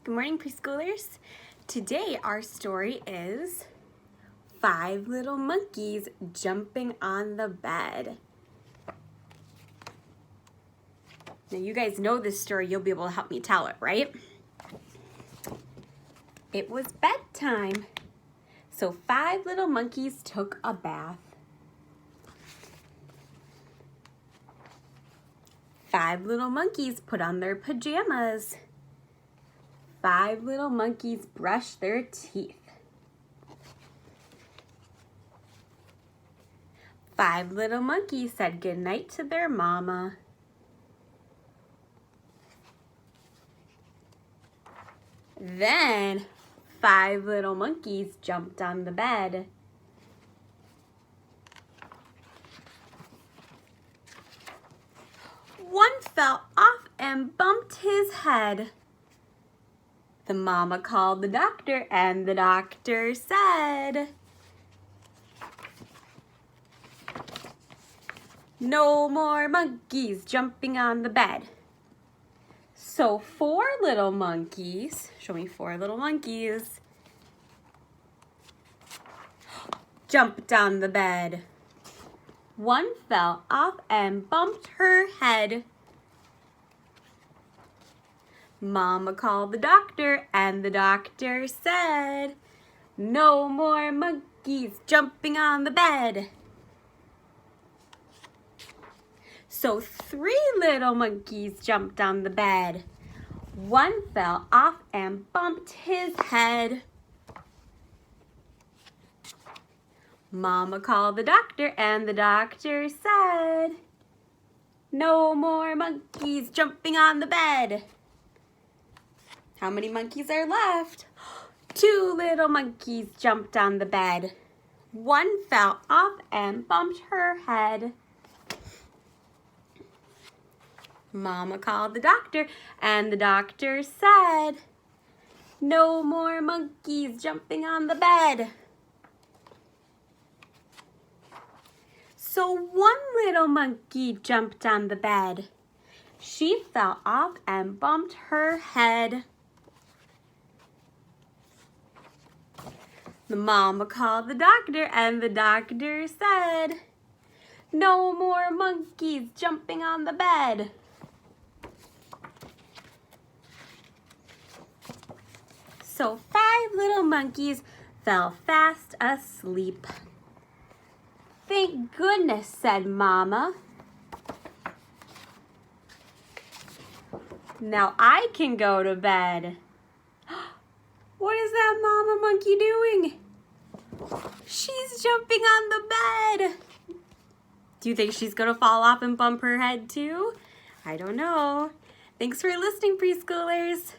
Good morning, preschoolers. Today our story is 5 Little Monkeys Jumping on the Bed. Now you guys know this story, you'll be able to help me tell it, right? It was bedtime, so 5 little monkeys took a bath. 5 little monkeys put on their pajamas. 5 little monkeys brushed their teeth. 5 little monkeys said goodnight to their mama. Then 5 little monkeys jumped on the bed. One fell off and bumped his head. The mama called the doctor, and the doctor said, "No more monkeys jumping on the bed." So 4 little monkeys, show me 4 little monkeys, jumped on the bed. One fell off and bumped her head. Mama called the doctor, and the doctor said, "No more monkeys jumping on the bed." So 3 little monkeys jumped on the bed. One fell off and bumped his head. Mama called the doctor, and the doctor said, "No more monkeys jumping on the bed." How many monkeys are left? 2 little monkeys jumped on the bed. One fell off and bumped her head. Mama called the doctor, and the doctor said, "No more monkeys jumping on the bed." So 1 little monkey jumped on the bed. She fell off and bumped her head. The mama called the doctor, and the doctor said, "No more monkeys jumping on the bed." So 5 little monkeys fell fast asleep. "Thank goodness," said Mama. "Now I can go to bed." What is that mama monkey doing? She's jumping on the bed. Do you think she's gonna fall off and bump her head too? I don't know. Thanks for listening, preschoolers.